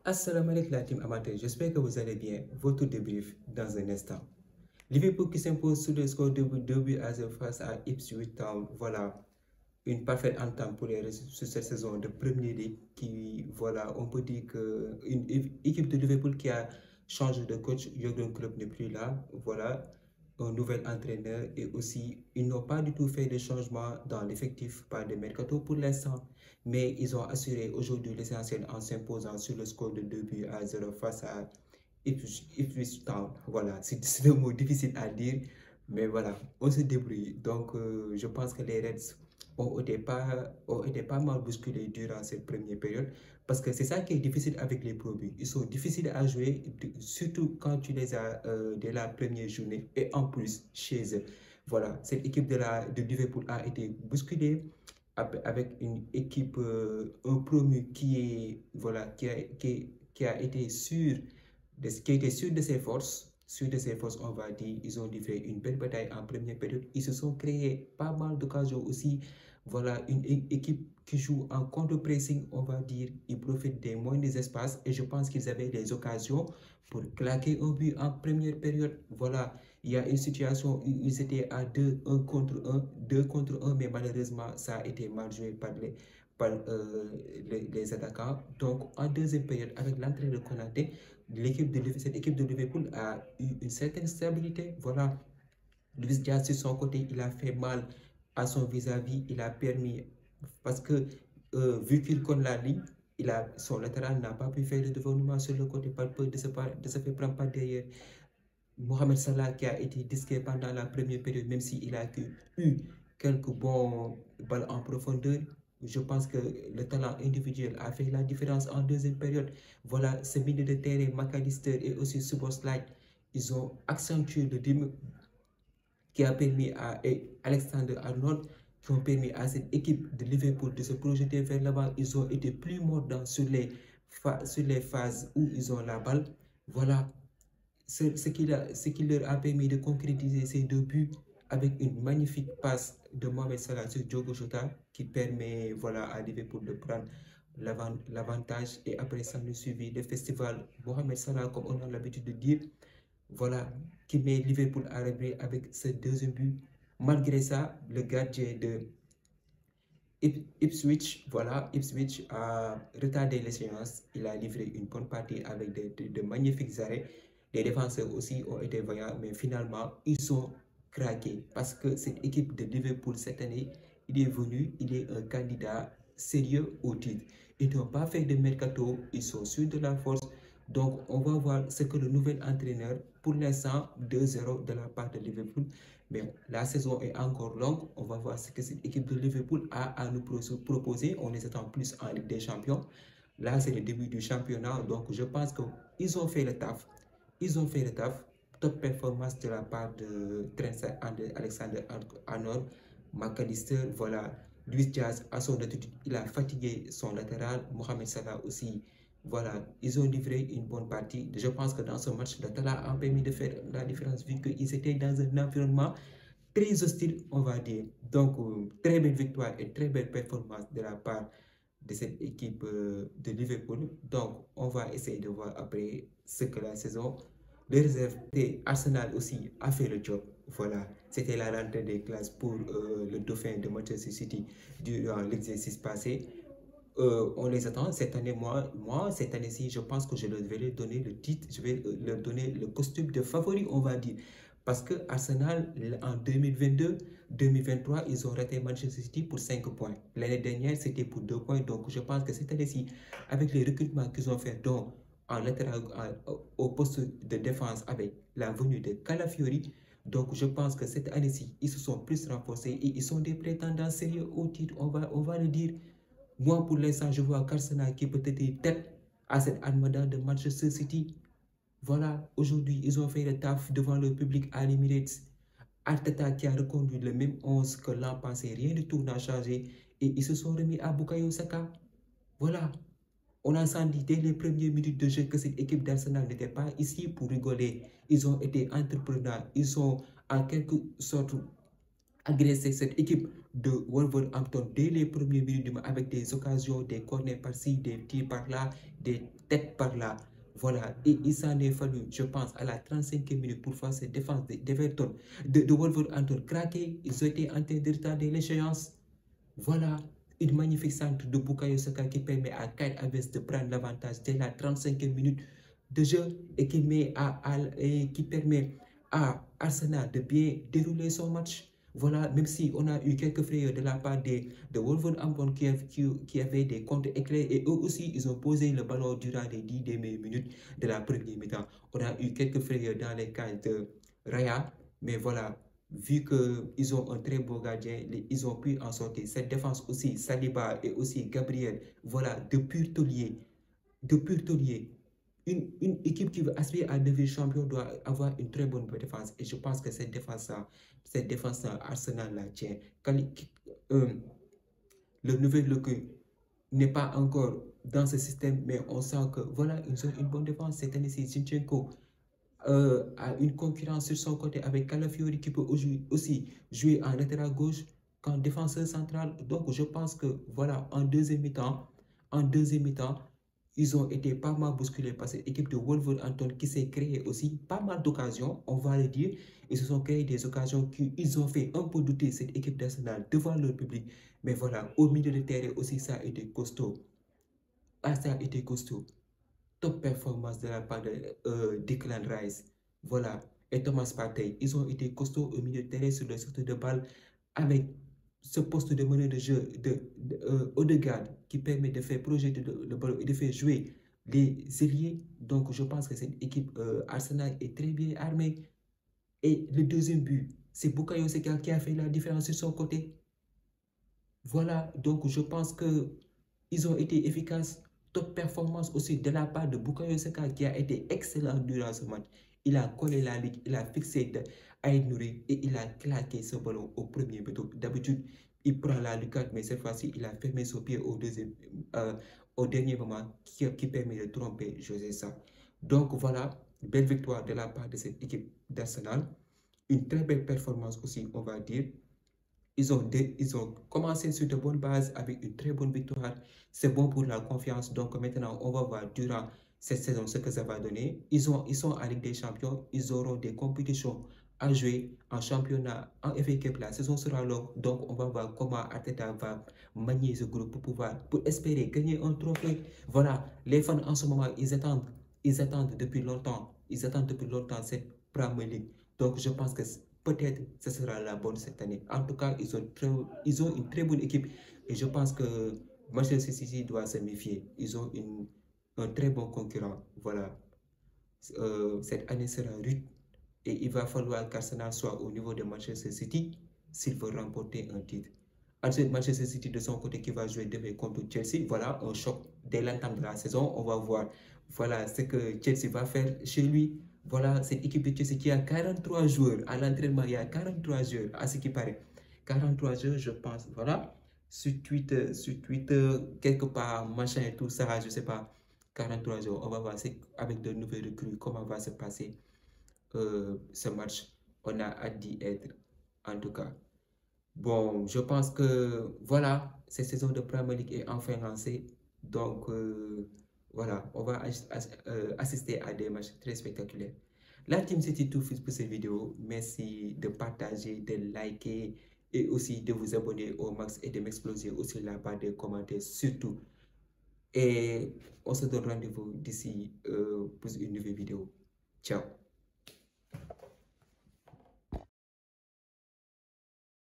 Assalamu alaikum la team amateur, j'espère que vous allez bien. Votre débrief dans un instant. Liverpool qui s'impose sur le score de 2 buts à 0 face à Ipswich Town. Voilà, une parfaite entame pour sur cette saison de Premier League qui, voilà, on peut dire qu'une équipe de Liverpool qui a changé de coach, Jürgen Klopp n'est plus là, voilà, un nouvel entraîneur et aussi, ils n'ont pas du tout fait de changement dans l'effectif, pas de mercato pour l'instant, mais ils ont assuré aujourd'hui l'essentiel en s'imposant sur le score de 2 buts à 0 face à Ipswich Town. Voilà, c'est un mot difficile à dire, mais voilà, on se débrouille. Donc, je pense que les Reds ont été pas mal bousculés durant cette première période parce que c'est ça qui est difficile avec les produits. Ils sont difficiles à jouer, surtout quand tu les as dès la première journée et en plus chez eux. Voilà, cette équipe de Liverpool a été bousculée avec une équipe, un promu qui est, voilà, qui a été sûr qui était sûr de ses forces, on va dire. Ils ont livré une belle bataille en première période. Ils se sont créés pas mal d'occasions aussi. Voilà, une équipe qui joue en contre-pressing, on va dire. Ils profitent des moindres espaces et je pense qu'ils avaient des occasions pour claquer un but en première période. Voilà, il y a une situation où ils étaient à 2 contre 1, mais malheureusement, ça a été mal joué par les attaquants. Donc, en deuxième période, avec l'entrée de Konaté, cette équipe de Liverpool a eu une certaine stabilité. Voilà, Luis Diaz sur son côté, il a fait mal à son vis-à-vis. Il a permis, parce que vu qu'il connaît la ligne, son latéral n'a pas pu faire le développement sur le côté par peur de se faire prendre par derrière. Mohamed Salah qui a été disqué pendant la première période, même s'il a eu quelques bons balles en profondeur, je pense que le talent individuel a fait la différence en deuxième période. Voilà, ce milieu de terrain, McAllister et aussi Szoboszlai, ils ont accentué le rythme qui a permis à Alexander-Arnold, qui ont permis à cette équipe de Liverpool de se projeter vers l'avant. Ils ont été plus mordants sur les phases où ils ont la balle. Voilà, ce qui leur a permis de concrétiser ces 2 buts avec une magnifique passe de Mohamed Salah sur Diogo Jota qui permet, voilà, à Liverpool de prendre l'avantage. Et après ça, le suivi de festival Mohamed Salah, comme on a l'habitude de dire, voilà, qui met Liverpool à rêver avec ce deuxième but. Malgré ça, le gardien de Ipswich, voilà, Ipswich a retardé les séances. Il a livré une bonne partie avec de magnifiques arrêts. Les défenseurs aussi ont été vaillants, mais finalement, ils ont craqué parce que cette équipe de Liverpool cette année, il est un candidat sérieux au titre. Ils n'ont pas fait de mercato, ils sont sûrs de la force. Donc, on va voir ce que le nouvel entraîneur, pour l'instant, 2-0 de la part de Liverpool. Mais la saison est encore longue. On va voir ce que cette équipe de Liverpool a à nous proposer. On les attend plus en Ligue des Champions. Là, c'est le début du championnat. Donc, je pense qu'ils ont fait le taf. Ils ont fait le taf. Top performance de la part de Trent Alexander-Arnold, McAllister. Voilà, Luis Diaz, à son attitude, il a fatigué son latéral. Mohamed Salah aussi. Voilà, ils ont livré une bonne partie. Je pense que dans ce match, le talent a permis de faire la différence vu qu'ils étaient dans un environnement très hostile, on va dire. Donc, très belle victoire et très belle performance de la part de cette équipe de Liverpool. Donc, on va essayer de voir après ce que la saison de réserve. Et Arsenal aussi a fait le job. Voilà, c'était la rentrée des classes pour le dauphin de Manchester City durant l'exercice passé. On les attend cette année. Cette année-ci, je pense que je leur vais donner le titre, je vais leur donner le costume de favori, on va dire. Parce que Arsenal, en 2022-2023, ils ont raté Manchester City pour 5 points. L'année dernière, c'était pour 2 points. Donc, je pense que cette année-ci, avec les recrutements qu'ils ont fait, donc en latéral, au poste de défense, avec la venue de Calafiori, donc je pense que cette année-ci, ils se sont plus renforcés et ils sont des prétendants sérieux au titre, on va le dire. Moi, pour l'instant, je vois qu'Arsenal qui peut être tête à cette armada de Manchester City. Voilà, aujourd'hui, ils ont fait le taf devant le public à l'Emirates. Arteta qui a reconduit le même 11 que l'an passé, rien du tout n'a changé. Et ils se sont remis à Bukayo Saka. Voilà, on a senti dès les premières minutes de jeu que cette équipe d'Arsenal n'était pas ici pour rigoler. Ils ont été entrepreneurs. Ils ont en quelque sorte agressé cette équipe de Wolverhampton dès les premières minutes avec des occasions, des corners par-ci, des tirs par-là, des tête par là. Voilà, et il s'en est fallu, je pense, à la 35e minute pour faire cette défense d'Everton, de Wolverhampton craquer. Ils ont été en train de retarder l'échéance. Voilà, une magnifique centre de Bukayo Saka qui permet à Kai Havertz de prendre l'avantage dès la 35e minute de jeu et qui permet à Arsenal de bien dérouler son match. Voilà, même si on a eu quelques frayeurs de la part de Wolverhampton qui avaient des comptes éclairs et eux aussi, ils ont posé le ballon durant les 10 dernières minutes de la première mi-temps. On a eu quelques frayeurs dans les cas de Raya, mais voilà, vu qu'ils ont un très beau gardien, ils ont pu en sortir. Cette défense aussi, Saliba et aussi Gabriel, voilà, de pur taulier. De pur taulier. Une équipe qui veut aspirer à devenir champion doit avoir une très bonne défense. Et je pense que cette défense-là, Arsenal la tient. Le nouvel recrue n'est pas encore dans ce système, mais on sent que voilà, ils ont une bonne défense. Cette année-ci, Zinchenko a une concurrence sur son côté avec Calafiori qui peut aussi jouer en latéral gauche qu'en défenseur central. Donc, je pense que voilà, en deuxième mi-temps, ils ont été pas mal bousculés par cette équipe de Wolverhampton qui s'est créée aussi pas mal d'occasions, on va le dire. Ils se sont créés des occasions qu'ils ont fait un peu douter cette équipe nationale devant leur public. Mais voilà, au milieu de terrain aussi, ça a été costaud. Ça a été costaud. Top performance de la part de Declan Rice. Voilà. Et Thomas Partey. Ils ont été costauds au milieu de terrain sur le secteur de balle avec ce poste de meneur de jeu de Odegaard qui permet de faire projeter le ballon et de faire jouer les ailiers. Donc, je pense que cette équipe Arsenal est très bien armée. Et le deuxième but, c'est Bukayo Saka qui a fait la différence sur son côté. Voilà. Donc, je pense qu'ils ont été efficaces. Top performance aussi de la part de Bukayo Saka qui a été excellent durant ce match. Il a collé la ligue, il a fixé Aïd Nouri et il a claqué ce ballon au premier but. D'habitude, il prend la lucarne, mais cette fois-ci, il a fermé son pied au dernier moment qui permet de tromper José Sa. Donc voilà, belle victoire de la part de cette équipe d'Arsenal. Une très belle performance aussi, on va dire. Ils ont commencé sur de bonnes bases avec une très bonne victoire. C'est bon pour la confiance. Donc maintenant, on va voir durant cette saison ce que ça va donner. Ils sont en Ligue des Champions. Ils auront des compétitions à jouer en championnat, en FA Cup. La saison sera longue. Donc on va voir comment Arteta va manier ce groupe pour espérer gagner un trophée. Voilà, les fans en ce moment, ils attendent depuis longtemps. Ils attendent depuis longtemps cette Premier League. Donc je pense que peut-être ce sera la bonne cette année. En tout cas, ils ont une très bonne équipe et je pense que Manchester City doit se méfier. Ils ont un très bon concurrent. Voilà. Cette année sera rude et il va falloir qu'Arsenal soit au niveau de Manchester City s'il veut remporter un titre. Ensuite, Manchester City de son côté qui va jouer demain contre Chelsea. Voilà, un choc dès l'entame de la saison. On va voir voilà ce que Chelsea va faire chez lui. Voilà, cette équipe de Chelsea qui a 43 joueurs à l'entraînement. Il y a 43 joueurs, à ce qui paraît. 43 joueurs, je pense. Voilà, sur Twitter, quelque part, machin et tout ça, je ne sais pas. 43 joueurs. On va voir avec de nouvelles recrues comment va se passer ce match. On a hâte d'y être, en tout cas. Bon, je pense que voilà, cette saison de Premier League est enfin lancée. Donc, voilà, on va assister à des matchs très spectaculaires. La team, c'était tout pour cette vidéo. Merci de partager, de liker et aussi de vous abonner au max et de m'exploser aussi la barre des commentaires surtout. Et on se donne rendez-vous d'ici pour une nouvelle vidéo. Ciao.